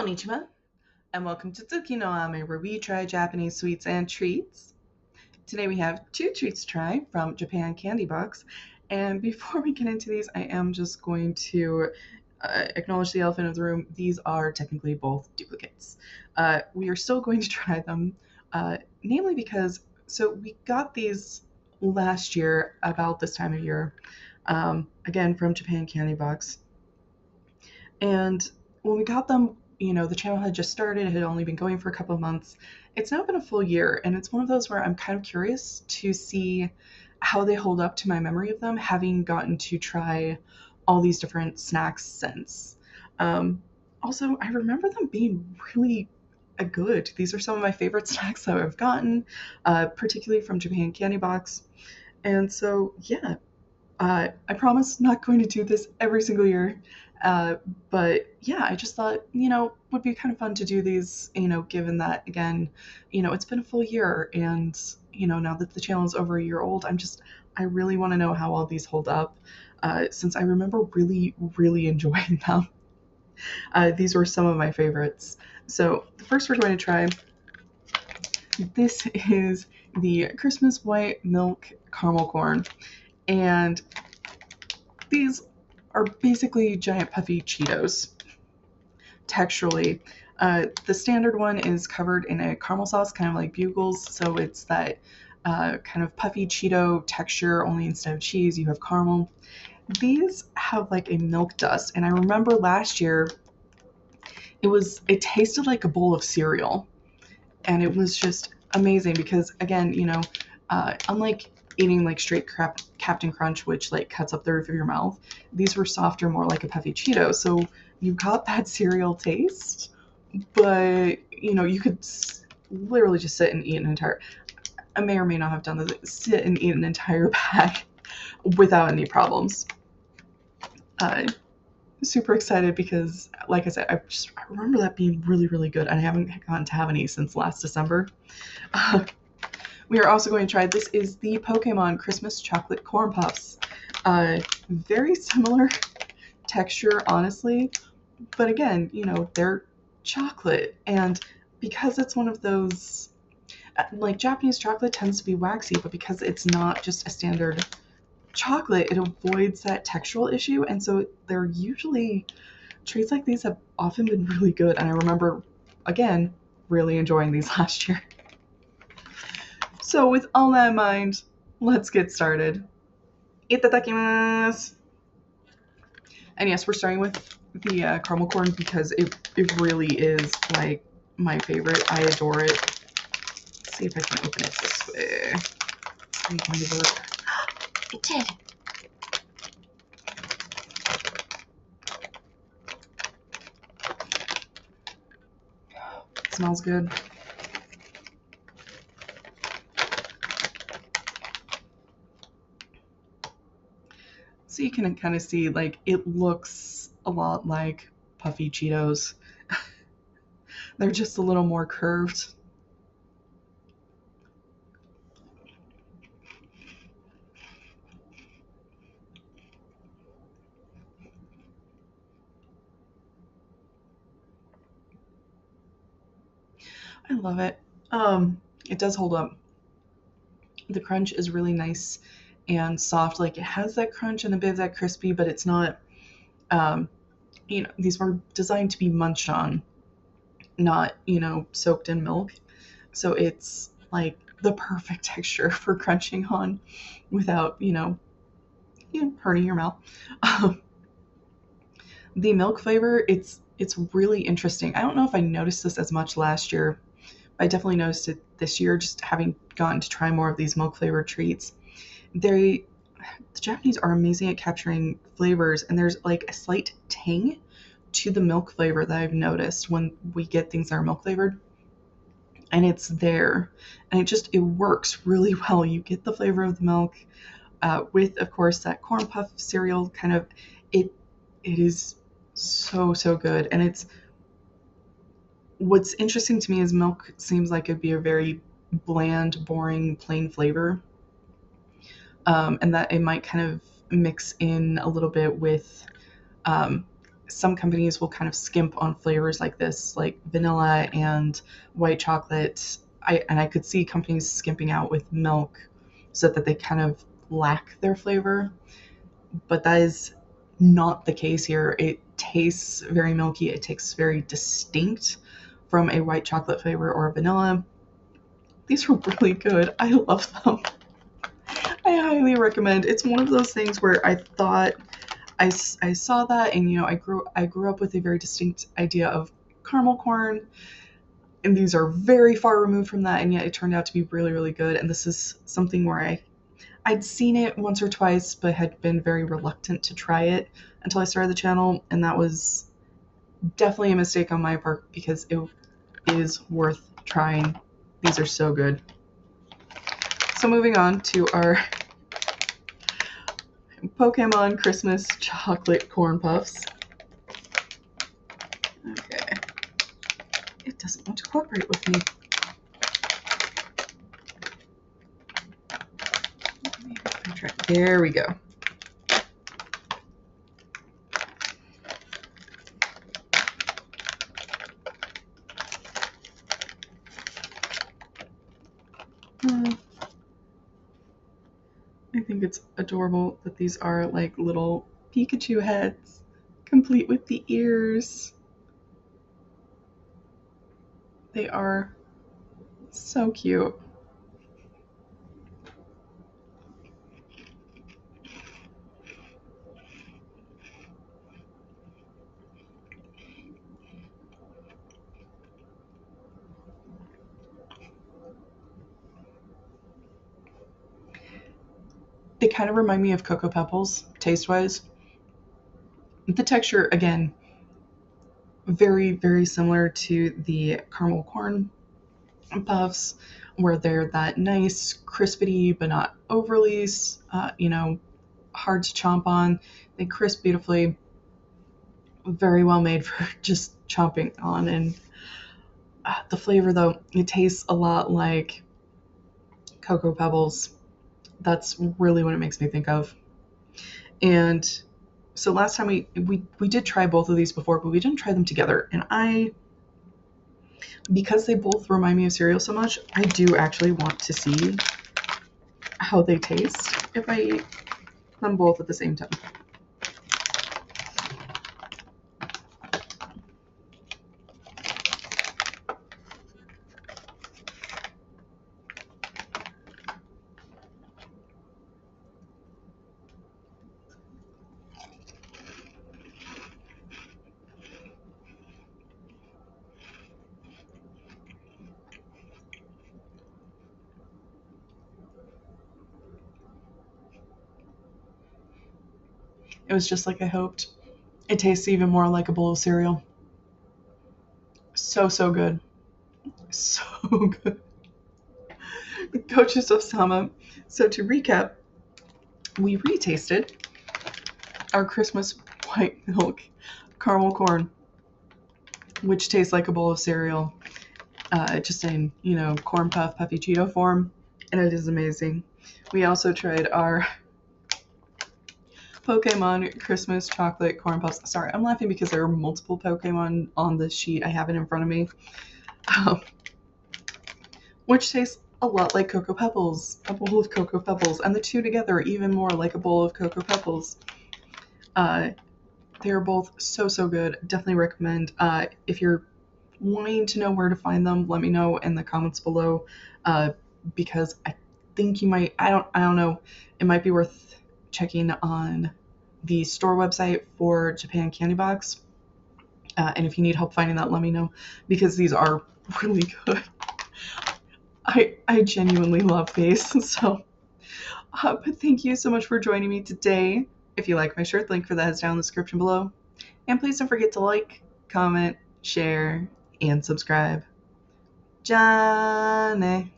Konnichiwa, and welcome to Tsuki no Ame, where we try Japanese sweets and treats. Today we have two treats to try from Japan Candy Box, and before we get into these, I am just going to acknowledge the elephant of the room. These are technically both duplicates. We are still going to try them, namely because, we got these last year about this time of year, again from Japan Candy Box. And when we got them, the channel had just started, it had only been going for a couple of months. It's now been a full year, and it's one of those where I'm kind of curious to see how they hold up to my memory of them, having gotten to try all these different snacks since. Also, I remember them being really good. These are some of my favorite snacks that I've gotten, particularly from Japan Candy Box. And so, yeah, I promise not going to do this every single year. But yeah, I just thought, would be kind of fun to do these, given that, again, it's been a full year. And, now that the channel is over a year old, I really want to know how all these hold up, since I remember really, really enjoying them. These were some of my favorites. So the first we're going to try, this is the Christmas White Milk Caramel Corn. And these are basically giant puffy Cheetos texturally. The standard one is covered in a caramel sauce, kind of like Bugles, so it's that kind of puffy Cheeto texture, only instead of cheese, you have caramel. These have like a milk dust, and I remember last year it tasted like a bowl of cereal, and it was just amazing because, again, unlike eating like straight Captain Crunch, which like cuts up the roof of your mouth, these were softer, more like a puffy Cheeto. So you got that cereal taste, but you could literally just sit and eat an entire. I may or may not have done this. Sit and eat an entire bag without any problems. Super excited because, like I said, I remember that being really, really good, and I haven't gotten to have any since last December. We are also going to try, this is the Pokemon Christmas Chocolate Corn Puffs. Very similar texture, honestly, but again, they're chocolate, and because it's one of those, like Japanese chocolate tends to be waxy, but because it's not just a standard chocolate, it avoids that textural issue, and so they're usually, treats like these have often been really good, and I remember, again, really enjoying these last year. So with all that in mind, let's get started. Itadakimasu! And yes, we're starting with the caramel corn because it really is like my favorite. I adore it. Let's see if I can open it this way. Is it going to work? It did. It smells good. So you can kind of see, like, it looks a lot like puffy Cheetos. They're just a little more curved. I love it. It does hold up. The crunch is really nice and soft. Like, it has that crunch and a bit of that crispy, but it's not, these were designed to be munched on, not, soaked in milk. So it's like the perfect texture for crunching on without, hurting your mouth. The milk flavor, it's really interesting. I don't know if I noticed this as much last year, but I definitely noticed it this year, just having gotten to try more of these milk flavored treats. The Japanese are amazing at capturing flavors, and there's like a slight tang to the milk flavor that I've noticed when we get things that are milk flavored, and it's there, and it works really well. You get the flavor of the milk, with, of course, that corn puff cereal kind of, it is so good. And it's, what's interesting to me is milk seems like it'd be a very bland, boring, plain flavor, and that it might kind of mix in a little bit with some companies will kind of skimp on flavors like this, like vanilla and white chocolate. I could see companies skimping out with milk so that they kind of lack their flavor, but that is not the case here. It tastes very milky. It tastes very distinct from a white chocolate flavor or a vanilla. These are really good. I love them. I highly recommend. It's one of those things where I thought I saw that, and I grew up with a very distinct idea of caramel corn, and these are very far removed from that, and yet it turned out to be really, really good. And this is something where I'd seen it once or twice, but had been very reluctant to try it until I started the channel, and that was definitely a mistake on my part because it is worth trying. These are so good. So moving on to our Pokemon Christmas chocolate corn puffs. Okay. It doesn't want to cooperate with me. There we go. I think it's adorable that these are like little Pikachu heads, complete with the ears. They are so cute. They kind of remind me of Cocoa Pebbles, taste-wise. The texture, again, very, very similar to the caramel corn puffs, where they're that nice, crispity, but not overly, hard to chomp on. They crisp beautifully, very well made for just chomping on. And the flavor, though, it tastes a lot like Cocoa Pebbles. That's really what it makes me think of. And so last time we did try both of these before, but we didn't try them together. And because they both remind me of cereal so much, I do actually want to see how they taste if I eat them both at the same time. It was just like I hoped. It tastes even more like a bowl of cereal. So, so good. So good. Coaches of Sama. So to recap, we retasted our Christmas white milk caramel corn, which tastes like a bowl of cereal, just in, corn puff, puffy Cheeto form, and it is amazing. We also tried our Pokemon Christmas chocolate corn puffs. Sorry, I'm laughing because there are multiple Pokemon on the sheet. I have it in front of me. Which tastes a lot like Cocoa Pebbles, a bowl of Cocoa Pebbles, and the two together even more like a bowl of Cocoa Pebbles. They are both so, so good. Definitely recommend. If you're wanting to know where to find them, let me know in the comments below, because I think you might, I don't know, it might be worth checking on the store website for Japan Candy Box. And if you need help finding that, let me know, because these are really good. I genuinely love these. So, but thank you so much for joining me today. If you like my shirt, the link for that is down in the description below. And please don't forget to like, comment, share, and subscribe. Johnny.